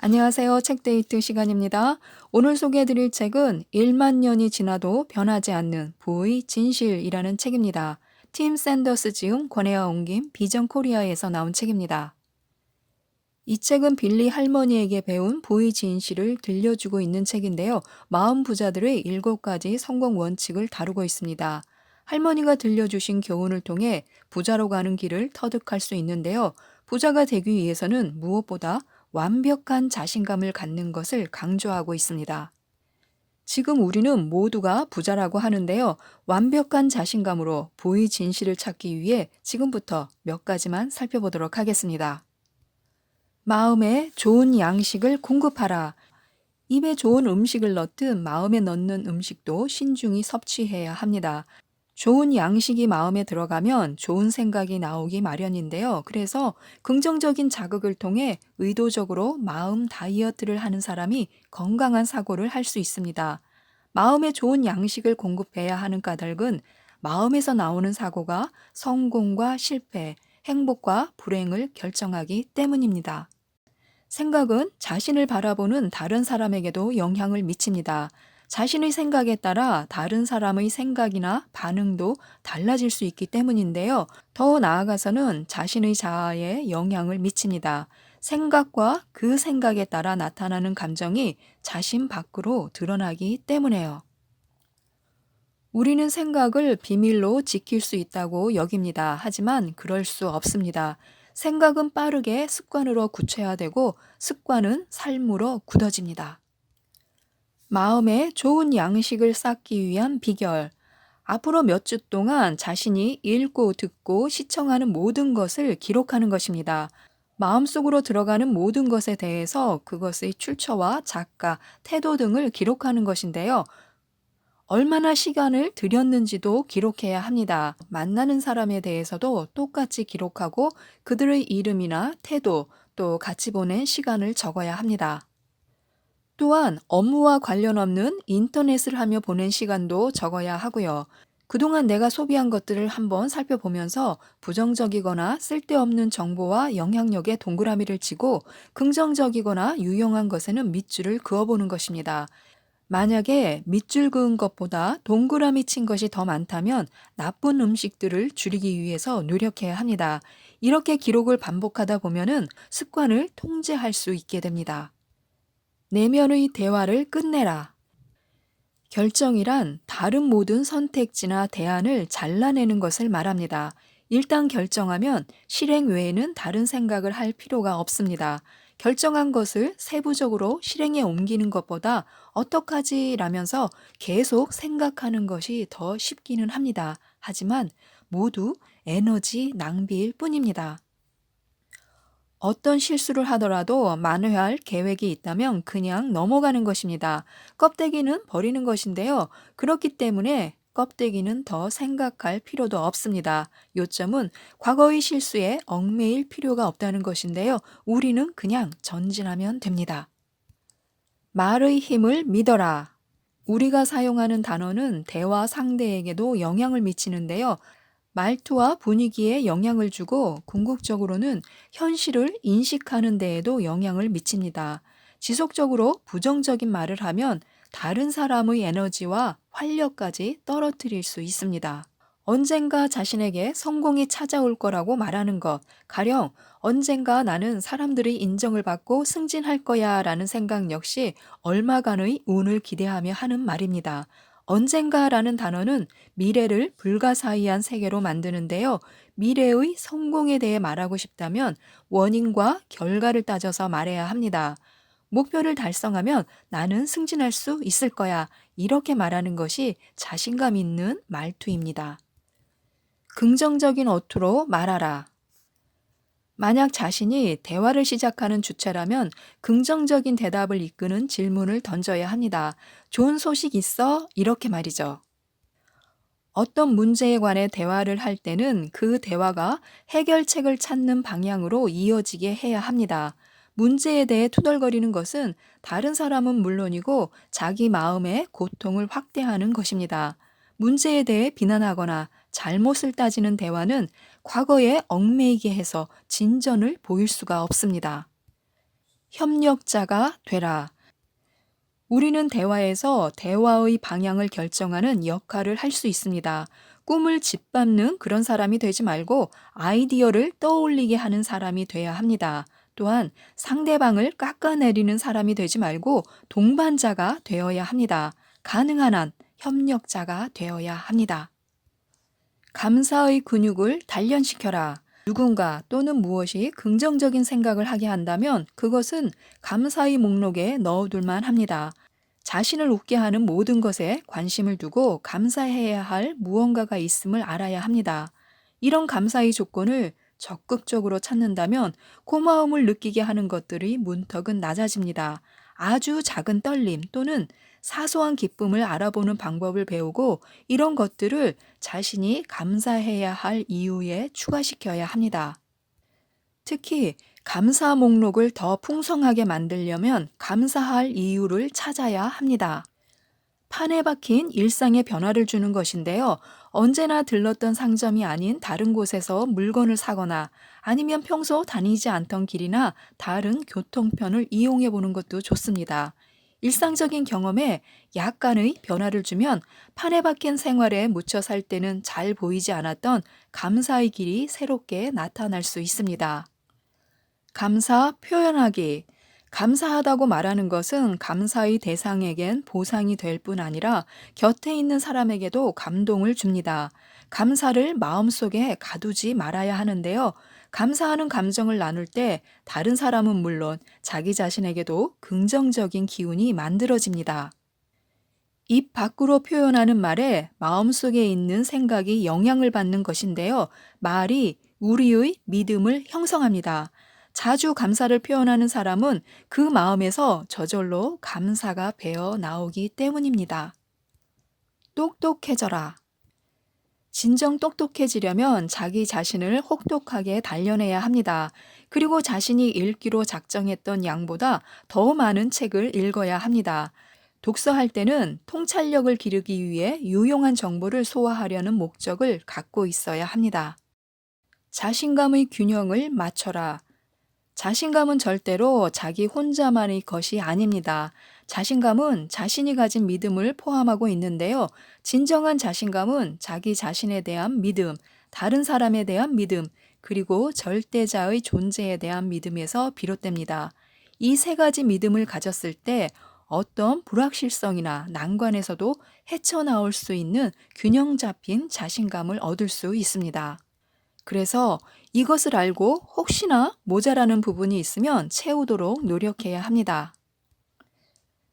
안녕하세요. 책데이트 시간입니다. 오늘 소개해드릴 책은 1만 년이 지나도 변하지 않는 부의 진실이라는 책입니다. 팀 샌더스 지음, 권혜아 옮김, 비전 코리아에서 나온 책입니다. 이 책은 빌리 할머니에게 배운 부의 진실을 들려주고 있는 책인데요. 마음 부자들의 7가지 성공 원칙을 다루고 있습니다. 할머니가 들려주신 교훈을 통해 부자로 가는 길을 터득할 수 있는데요. 부자가 되기 위해서는 무엇보다 완벽한 자신감을 갖는 것을 강조하고 있습니다. 지금 우리는 모두가 부자라고 하는데요. 완벽한 자신감으로 부의 진실을 찾기 위해 지금부터 몇 가지만 살펴보도록 하겠습니다. 마음에 좋은 양식을 공급하라. 입에 좋은 음식을 넣듯 마음에 넣는 음식도 신중히 섭취해야 합니다. 좋은 양식이 마음에 들어가면 좋은 생각이 나오기 마련인데요. 그래서 긍정적인 자극을 통해 의도적으로 마음 다이어트를 하는 사람이 건강한 사고를 할 수 있습니다. 마음에 좋은 양식을 공급해야 하는 까닭은 마음에서 나오는 사고가 성공과 실패, 행복과 불행을 결정하기 때문입니다. 생각은 자신을 바라보는 다른 사람에게도 영향을 미칩니다. 자신의 생각에 따라 다른 사람의 생각이나 반응도 달라질 수 있기 때문인데요. 더 나아가서는 자신의 자아에 영향을 미칩니다. 생각과 그 생각에 따라 나타나는 감정이 자신 밖으로 드러나기 때문에요. 우리는 생각을 비밀로 지킬 수 있다고 여깁니다. 하지만 그럴 수 없습니다. 생각은 빠르게 습관으로 구체화되고 습관은 삶으로 굳어집니다. 마음에 좋은 양식을 쌓기 위한 비결. 앞으로 몇 주 동안 자신이 읽고 듣고 시청하는 모든 것을 기록하는 것입니다. 마음속으로 들어가는 모든 것에 대해서 그것의 출처와 작가, 태도 등을 기록하는 것인데요. 얼마나 시간을 들였는지도 기록해야 합니다. 만나는 사람에 대해서도 똑같이 기록하고 그들의 이름이나 태도, 또 같이 보낸 시간을 적어야 합니다. 또한 업무와 관련 없는 인터넷을 하며 보낸 시간도 적어야 하고요. 그동안 내가 소비한 것들을 한번 살펴보면서 부정적이거나 쓸데없는 정보와 영향력에 동그라미를 치고 긍정적이거나 유용한 것에는 밑줄을 그어보는 것입니다. 만약에 밑줄 그은 것보다 동그라미 친 것이 더 많다면 나쁜 음식들을 줄이기 위해서 노력해야 합니다. 이렇게 기록을 반복하다 보면은 습관을 통제할 수 있게 됩니다. 내면의 대화를 끝내라. 결정이란 다른 모든 선택지나 대안을 잘라내는 것을 말합니다. 일단 결정하면 실행 외에는 다른 생각을 할 필요가 없습니다. 결정한 것을 세부적으로 실행에 옮기는 것보다 어떡하지 라면서 계속 생각하는 것이 더 쉽기는 합니다. 하지만 모두 에너지 낭비일 뿐입니다. 어떤 실수를 하더라도 만회할 계획이 있다면 그냥 넘어가는 것입니다. 껍데기는 버리는 것인데요. 그렇기 때문에 껍데기는 더 생각할 필요도 없습니다. 요점은 과거의 실수에 얽매일 필요가 없다는 것인데요. 우리는 그냥 전진하면 됩니다. 말의 힘을 믿어라. 우리가 사용하는 단어는 대화 상대에게도 영향을 미치는데요. 말투와 분위기에 영향을 주고 궁극적으로는 현실을 인식하는 데에도 영향을 미칩니다. 지속적으로 부정적인 말을 하면 다른 사람의 에너지와 활력까지 떨어뜨릴 수 있습니다. 언젠가 자신에게 성공이 찾아올 거라고 말하는 것, 가령 언젠가 나는 사람들의 인정을 받고 승진할 거야 라는 생각 역시 얼마간의 운을 기대하며 하는 말입니다. 언젠가라는 단어는 미래를 불가사의한 세계로 만드는데요. 미래의 성공에 대해 말하고 싶다면 원인과 결과를 따져서 말해야 합니다. 목표를 달성하면 나는 승진할 수 있을 거야. 이렇게 말하는 것이 자신감 있는 말투입니다. 긍정적인 어투로 말하라. 만약 자신이 대화를 시작하는 주체라면 긍정적인 대답을 이끄는 질문을 던져야 합니다. 좋은 소식 있어? 이렇게 말이죠. 어떤 문제에 관해 대화를 할 때는 그 대화가 해결책을 찾는 방향으로 이어지게 해야 합니다. 문제에 대해 투덜거리는 것은 다른 사람은 물론이고 자기 마음의 고통을 확대하는 것입니다. 문제에 대해 비난하거나 잘못을 따지는 대화는 과거에 얽매이게 해서 진전을 보일 수가 없습니다. 협력자가 되라. 우리는 대화에서 대화의 방향을 결정하는 역할을 할 수 있습니다. 꿈을 짓밟는 그런 사람이 되지 말고 아이디어를 떠올리게 하는 사람이 돼야 합니다. 또한 상대방을 깎아내리는 사람이 되지 말고 동반자가 되어야 합니다. 가능한 한 협력자가 되어야 합니다. 감사의 근육을 단련시켜라. 누군가 또는 무엇이 긍정적인 생각을 하게 한다면 그것은 감사의 목록에 넣어둘만 합니다. 자신을 웃게 하는 모든 것에 관심을 두고 감사해야 할 무언가가 있음을 알아야 합니다. 이런 감사의 조건을 적극적으로 찾는다면 고마움을 느끼게 하는 것들의 문턱은 낮아집니다. 아주 작은 떨림 또는 사소한 기쁨을 알아보는 방법을 배우고 이런 것들을 자신이 감사해야 할 이유에 추가시켜야 합니다. 특히 감사 목록을 더 풍성하게 만들려면 감사할 이유를 찾아야 합니다. 판에 박힌 일상의 변화를 주는 것인데요. 언제나 들렀던 상점이 아닌 다른 곳에서 물건을 사거나 아니면 평소 다니지 않던 길이나 다른 교통편을 이용해 보는 것도 좋습니다. 일상적인 경험에 약간의 변화를 주면 판에 박힌 생활에 묻혀 살 때는 잘 보이지 않았던 감사의 길이 새롭게 나타날 수 있습니다. 감사 표현하기. 감사하다고 말하는 것은 감사의 대상에겐 보상이 될 뿐 아니라 곁에 있는 사람에게도 감동을 줍니다. 감사를 마음속에 가두지 말아야 하는데요. 감사하는 감정을 나눌 때 다른 사람은 물론 자기 자신에게도 긍정적인 기운이 만들어집니다. 입 밖으로 표현하는 말에 마음속에 있는 생각이 영향을 받는 것인데요. 말이 우리의 믿음을 형성합니다. 자주 감사를 표현하는 사람은 그 마음에서 저절로 감사가 배어 나오기 때문입니다. 똑똑해져라. 진정 똑똑해지려면 자기 자신을 혹독하게 단련해야 합니다. 그리고 자신이 읽기로 작정했던 양보다 더 많은 책을 읽어야 합니다. 독서할 때는 통찰력을 기르기 위해 유용한 정보를 소화하려는 목적을 갖고 있어야 합니다. 자신감의 균형을 맞춰라. 자신감은 절대로 자기 혼자만의 것이 아닙니다. 자신감은 자신이 가진 믿음을 포함하고 있는데요. 진정한 자신감은 자기 자신에 대한 믿음, 다른 사람에 대한 믿음, 그리고 절대자의 존재에 대한 믿음에서 비롯됩니다. 이 세 가지 믿음을 가졌을 때 어떤 불확실성이나 난관에서도 헤쳐나올 수 있는 균형 잡힌 자신감을 얻을 수 있습니다. 그래서 이것을 알고 혹시나 모자라는 부분이 있으면 채우도록 노력해야 합니다.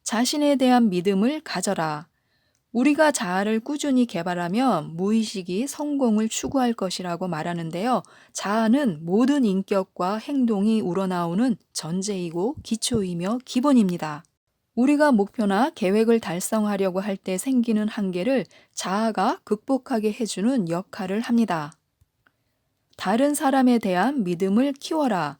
자신에 대한 믿음을 가져라. 우리가 자아를 꾸준히 개발하면 무의식이 성공을 추구할 것이라고 말하는데요. 자아는 모든 인격과 행동이 우러나오는 전제이고 기초이며 기본입니다. 우리가 목표나 계획을 달성하려고 할 때 생기는 한계를 자아가 극복하게 해주는 역할을 합니다. 다른 사람에 대한 믿음을 키워라.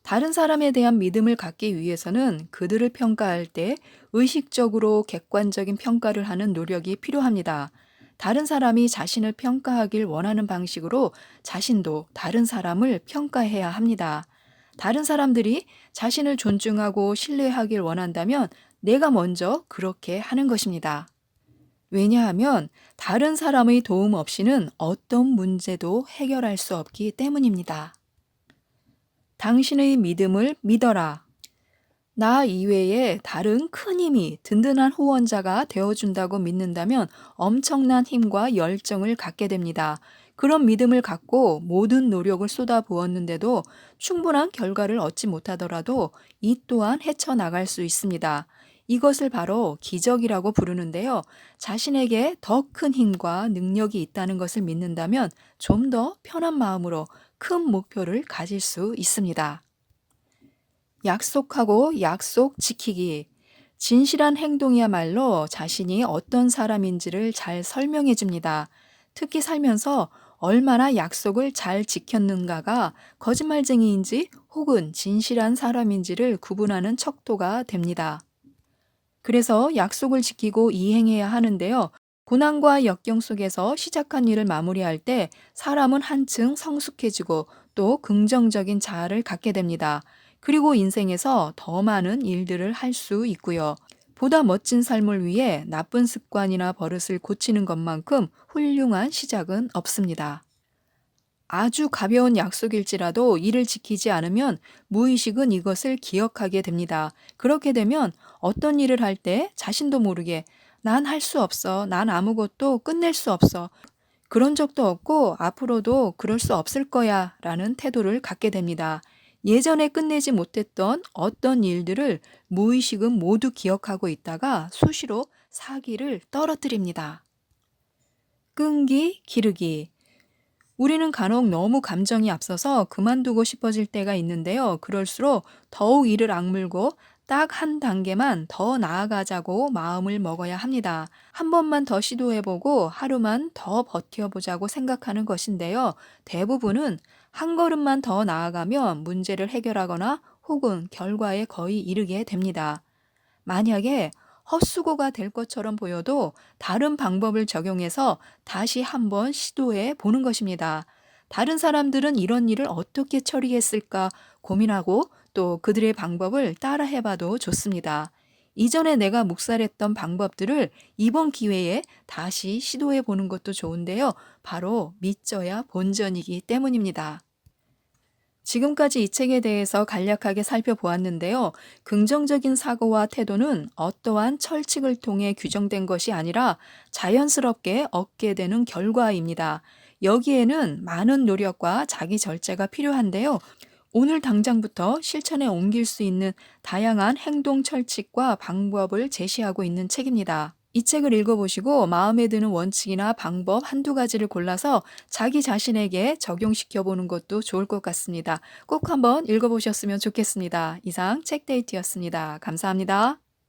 다른 사람에 대한 믿음을 갖기 위해서는 그들을 평가할 때 의식적으로 객관적인 평가를 하는 노력이 필요합니다. 다른 사람이 자신을 평가하길 원하는 방식으로 자신도 다른 사람을 평가해야 합니다. 다른 사람들이 자신을 존중하고 신뢰하길 원한다면 내가 먼저 그렇게 하는 것입니다. 왜냐하면 다른 사람의 도움 없이는 어떤 문제도 해결할 수 없기 때문입니다. 당신의 믿음을 믿어라. 나 이외에 다른 큰 힘이 든든한 후원자가 되어준다고 믿는다면 엄청난 힘과 열정을 갖게 됩니다. 그런 믿음을 갖고 모든 노력을 쏟아부었는데도 충분한 결과를 얻지 못하더라도 이 또한 헤쳐나갈 수 있습니다. 이것을 바로 기적이라고 부르는데요. 자신에게 더 큰 힘과 능력이 있다는 것을 믿는다면 좀 더 편한 마음으로 큰 목표를 가질 수 있습니다. 약속하고 약속 지키기. 진실한 행동이야말로 자신이 어떤 사람인지를 잘 설명해 줍니다. 특히 살면서 얼마나 약속을 잘 지켰는가가 거짓말쟁이인지 혹은 진실한 사람인지를 구분하는 척도가 됩니다. 그래서 약속을 지키고 이행해야 하는데요. 고난과 역경 속에서 시작한 일을 마무리할 때 사람은 한층 성숙해지고 또 긍정적인 자아를 갖게 됩니다. 그리고 인생에서 더 많은 일들을 할 수 있고요. 보다 멋진 삶을 위해 나쁜 습관이나 버릇을 고치는 것만큼 훌륭한 시작은 없습니다. 아주 가벼운 약속일지라도 이를 지키지 않으면 무의식은 이것을 기억하게 됩니다. 그렇게 되면 어떤 일을 할 때 자신도 모르게 난 할 수 없어. 난 아무것도 끝낼 수 없어. 그런 적도 없고 앞으로도 그럴 수 없을 거야 라는 태도를 갖게 됩니다. 예전에 끝내지 못했던 어떤 일들을 무의식은 모두 기억하고 있다가 수시로 사기를 떨어뜨립니다. 끈기, 기르기. 우리는 간혹 너무 감정이 앞서서 그만두고 싶어질 때가 있는데요. 그럴수록 더욱 이를 악물고 딱 한 단계만 더 나아가자고 마음을 먹어야 합니다. 한 번만 더 시도해보고 하루만 더 버텨보자고 생각하는 것인데요. 대부분은 한 걸음만 더 나아가면 문제를 해결하거나 혹은 결과에 거의 이르게 됩니다. 만약에 헛수고가 될 것처럼 보여도 다른 방법을 적용해서 다시 한번 시도해 보는 것입니다. 다른 사람들은 이런 일을 어떻게 처리했을까 고민하고 또 그들의 방법을 따라해 봐도 좋습니다. 이전에 내가 묵살했던 방법들을 이번 기회에 다시 시도해 보는 것도 좋은데요. 바로 믿져야 본전이기 때문입니다. 지금까지 이 책에 대해서 간략하게 살펴보았는데요. 긍정적인 사고와 태도는 어떠한 철칙을 통해 규정된 것이 아니라 자연스럽게 얻게 되는 결과입니다. 여기에는 많은 노력과 자기 절제가 필요한데요. 오늘 당장부터 실천에 옮길 수 있는 다양한 행동 철칙과 방법을 제시하고 있는 책입니다. 이 책을 읽어보시고 마음에 드는 원칙이나 방법 한두 가지를 골라서 자기 자신에게 적용시켜 보는 것도 좋을 것 같습니다. 꼭 한번 읽어보셨으면 좋겠습니다. 이상 책데이트였습니다. 감사합니다.